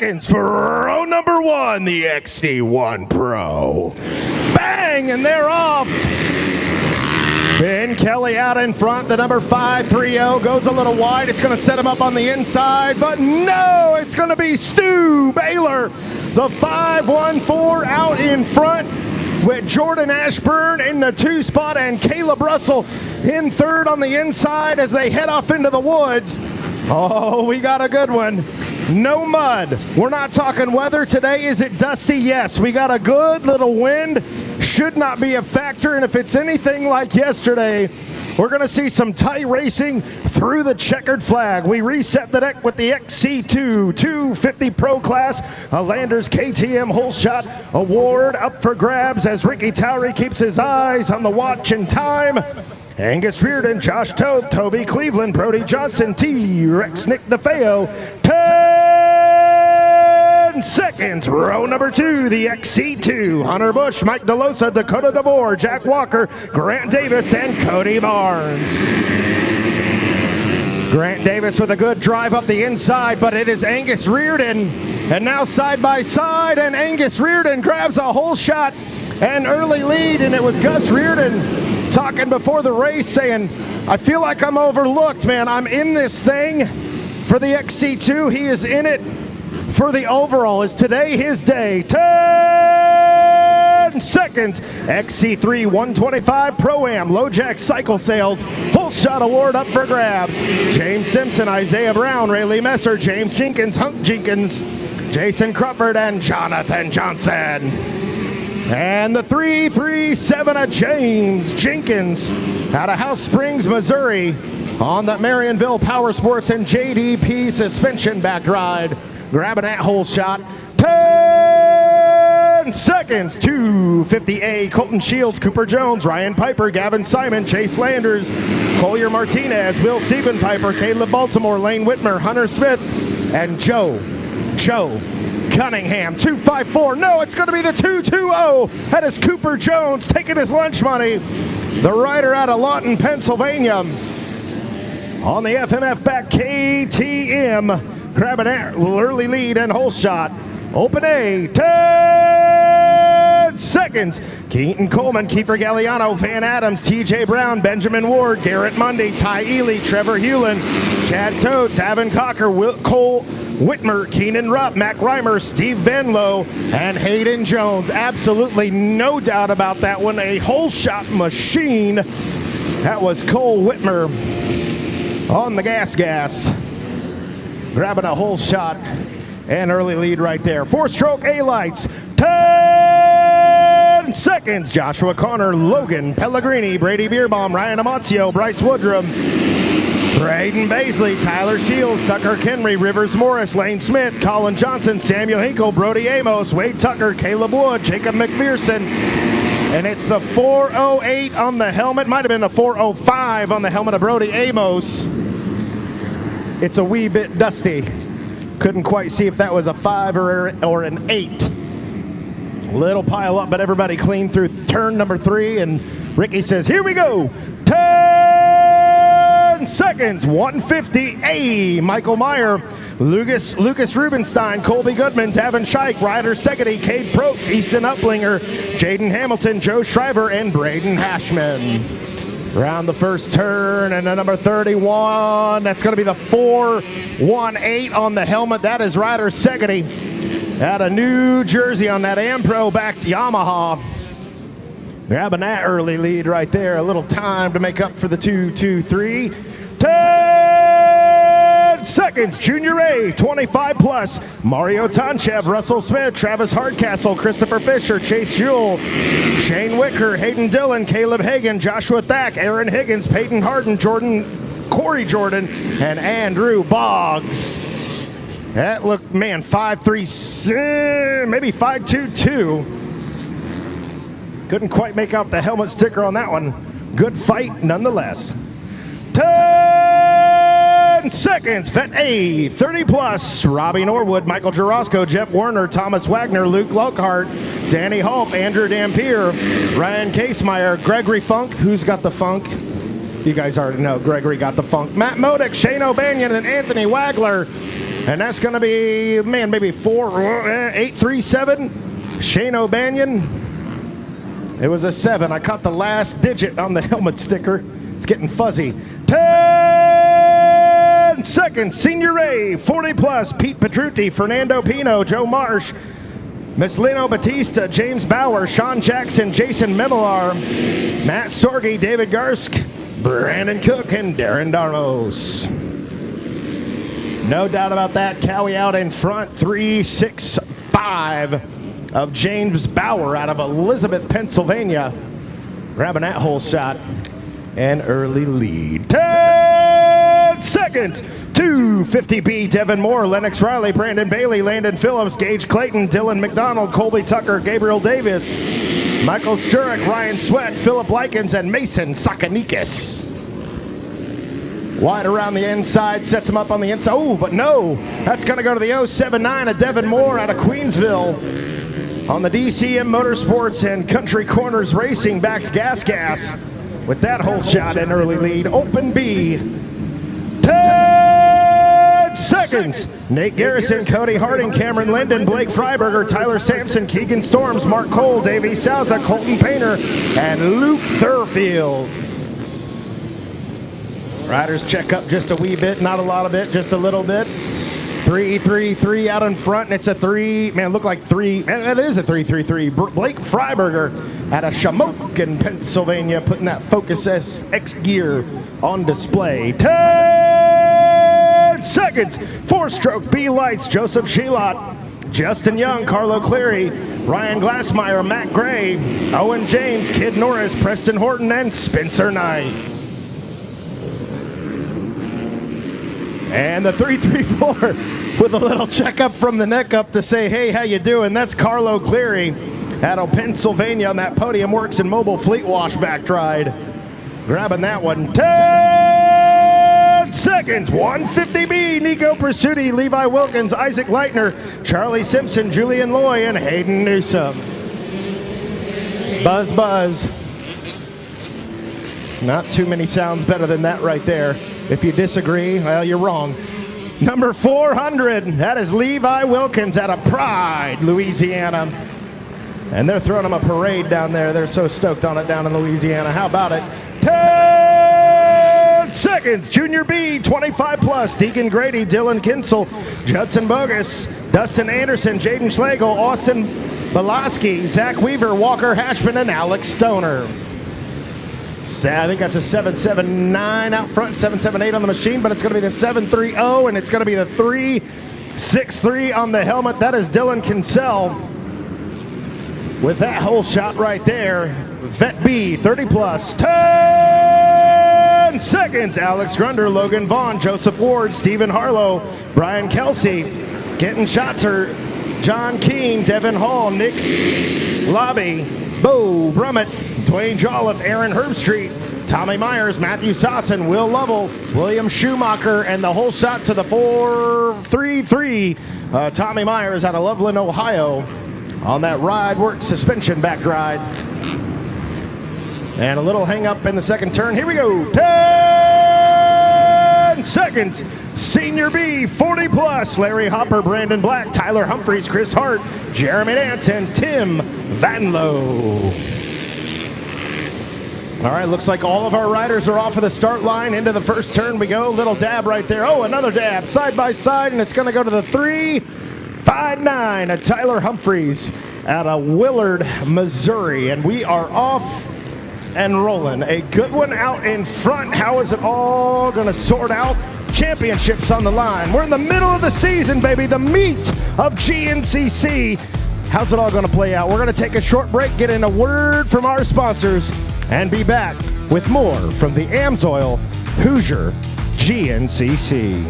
seconds for row number 1, the XC1 Pro. Bang, and they're off. Ben Kelly out in front. The number 530 goes a little wide. It's going to set him up on the inside, but no, it's going to be Stu Baylor. The 514 out in front with Jordan Ashburn in the 2 spot and Caleb Russell in 3rd on the inside as they head off into the woods. Oh, we got a good one. No mud. We're not talking weather today. Is it dusty? Yes. We got a good little wind. Should not be a factor. And if it's anything like yesterday, we're going to see some tight racing through the checkered flag. We reset the deck with the XC2 250 Pro class. A Landers KTM Hole Shot Award up for grabs as Ricky Towery keeps his eyes on the watch and time. Angus Reardon, Josh Toth, Toby Cleveland, Brody Johnson, T-Rex Nick DeFeo, 10 seconds. Row number 2, the XC2, Hunter Bush, Mike DeLosa, Dakota DeVore, Jack Walker, Grant Davis, and Cody Barnes. Grant Davis with a good drive up the inside, but it is Angus Reardon. And now side by side, and Angus Reardon grabs a hole shot and early lead, and it was Gus Reardon talking before the race saying, I feel like I'm overlooked, man. I'm in this thing for the XC2. He is in it for the overall. Is today his day? 10 seconds. XC3 125 Pro-Am LoJack Cycle Sales Hole Shot Award up for grabs. James Simpson, Isaiah Brown, Rayleigh Messer, James Jenkins, Hunk Jenkins, Jason Crawford, and Jonathan Johnson. And the 337 of James Jenkins out of House Springs, Missouri on the Marionville Power Sports and JDP suspension back ride. Grabbing that hole shot. 10 seconds. 250A Colton Shields, Cooper Jones, Ryan Piper, Gavin Simon, Chase Landers, Collier Martinez, Will Siebenpiper, Caleb Baltimore, Lane Whitmer, Hunter Smith, and Joe Cunningham. 254. No, it's going to be the 220. That is Cooper Jones taking his lunch money. The rider out of Lawton, Pennsylvania. On the FMF back, KTM grabbing an early lead and hole shot. Open A, 10 seconds. Keaton Coleman, Kiefer Galliano, Van Adams, TJ Brown, Benjamin Ward, Garrett Mundy, Ty Ely, Trevor Hewlin, Chad Toad, Davin Cocker, Cole Whitmer, Keenan Rupp, Mac Reimer, Steve Venlo, and Hayden Jones. Absolutely no doubt about that one. A hole shot machine. That was Cole Whitmer on the gas. Grabbing a hole shot and early lead right there. 4-stroke A-lights. 10 seconds. Joshua Connor, Logan Pellegrini, Brady Beerbaum, Ryan Amancio, Bryce Woodrum, Braden Baisley, Tyler Shields, Tucker Henry, Rivers Morris, Lane Smith, Colin Johnson, Samuel Hinkle, Brody Amos, Wade Tucker, Caleb Wood, Jacob McPherson. And it's the 408 on the helmet. Might have been a 405 on the helmet of Brody Amos. It's a wee bit dusty. Couldn't quite see if that was a 5 or an 8. Little pile up, but everybody clean through turn number 3. And Ricky says, here we go. 10 seconds. 150A. Michael Meyer, Lucas Rubenstein, Colby Goodman, Davin Scheich, Ryder Segedy, Cade Probst, Easton Uplinger, Jaden Hamilton, Joe Shriver, and Braden Hashman. Around the first turn, and the number 31, that's going to be the 418 on the helmet. That is Ryder Segedy out of New Jersey on that AmPro-backed Yamaha. Grabbing that early lead right there. A little time to make up for the 223. 10 seconds. Junior A, 25 plus. Mario Tonchev, Russell Smith, Travis Hardcastle, Christopher Fisher, Chase Ewell, Shane Wicker, Hayden Dillon, Caleb Hagan, Joshua Thack, Aaron Higgins, Peyton Harden, Corey Jordan, and Andrew Boggs. That looked, man, 5'3", maybe 5'2". Couldn't quite make out the helmet sticker on that one. Good fight nonetheless. 10 seconds. Vet A, 30 plus. Robbie Norwood, Michael Jarosco, Jeff Warner, Thomas Wagner, Luke Lockhart, Danny Hoff, Andrew Dampier, Ryan Casemeyer, Gregory Funk. Who's got the funk? You guys already know Gregory got the funk. Matt Modick, Shane O'Banion, and Anthony Wagler. And that's going to be, man, maybe 837. Shane O'Banion. It was a 7. I caught the last digit on the helmet sticker. It's getting fuzzy. 10 seconds. Senior A, 40 plus. Pete Petrucci, Fernando Pino, Joe Marsh, Miss Lino Batista, James Bauer, Sean Jackson, Jason Memelar, Matt Sorge, David Garsk, Brandon Cook, and Darren Darmos. No doubt about that. Cowie out in front, 3-6-5 of James Bauer out of Elizabeth, Pennsylvania. Grabbing that whole shot. An early lead. 10 seconds. 250B, Devin Moore, Lennox Riley, Brandon Bailey, Landon Phillips, Gage Clayton, Dylan McDonald, Colby Tucker, Gabriel Davis, Michael Sturrock, Ryan Sweat, Philip Likens, and Mason Sakanikis. Wide around the inside, sets him up on the inside. Oh, but no, that's going to go to the 079 of Devin Moore out of Queensville on the DCM Motorsports and Country Corners Racing backed Gas with that whole shot in early lead. Open B, 10 seconds. Nate Garrison, Cody Harding, Cameron Linden, Blake Freiberger, Tyler Sampson, Keegan Storms, Mark Cole, Davey Souza, Colton Painter, and Luke Thurfield. Riders check up just a wee bit, not a lot of it, just a little bit. 3-3-3 out in front, and it's a 3. Man, it looked like 3. It is a 3-3-3. Blake Freiberger out of Shamokin, Pennsylvania, putting that Focus SX gear on display. 10 seconds. 4-stroke B lights. Joseph Sheelot, Justin Young, Carlo Cleary, Ryan Glassmeyer, Matt Gray, Owen James, Kid Norris, Preston Horton, and Spencer Knight. And the 3-3-4 with a little checkup from the neck up to say, hey, how you doing? That's Carlo Cleary out of Pennsylvania on that Podium Works and Mobile Fleet Wash back ride. Grabbing that one. 10 seconds. 150B, Nico Pursuti, Levi Wilkins, Isaac Leitner, Charlie Simpson, Julian Loy, and Hayden Newsom. Buzz, buzz. Not too many sounds better than that right there. If you disagree, well, you're wrong. Number 400, that is Levi Wilkins out of Pride, Louisiana. And they're throwing him a parade down there. They're so stoked on it down in Louisiana. How about it? 10 seconds. Junior B, 25 plus. Deacon Grady, Dylan Kinsel, Judson Bogus, Dustin Anderson, Jaden Schlegel, Austin Belaski, Zach Weaver, Walker Hashman, and Alex Stoner. I think that's a 779 out front, 778 on the machine, but it's going to be the 730, and it's going to be the 363 on the helmet. That is Dylan Kinsel with that whole shot right there. Vet B, 30 plus, 10 seconds. Alex Grunder, Logan Vaughn, Joseph Ward, Stephen Harlow, Brian Kelsey, Kenton Schatzer, John Keene, Devin Hall, Nick Lobby, Bo Brummett, Dwayne Jolliffe, Aaron Herbstreet, Tommy Myers, Matthew Sosson, Will Lovell, William Schumacher, and the whole shot to the 433. Tommy Myers out of Loveland, Ohio on that ride work suspension back ride. And a little hang up in the second turn. Here we go. 10 seconds. Senior B, 40 plus. Larry Hopper, Brandon Black, Tyler Humphreys, Chris Hart, Jeremy Nance, and Tim Vanlow. All right, looks like all of our riders are off of the start line. Into the first turn we go. Little dab right there. Oh, another dab side by side, and it's going to go to the 359 of Tyler Humphreys out of Willard, Missouri. And we are off and rolling. A good one out in front. How is it all going to sort out? Championships on the line. We're in the middle of the season, baby. The meat of GNCC. How's it all going to play out? We're going to take a short break, get in a word from our sponsors, and be back with more from the AMSOIL Hoosier GNCC.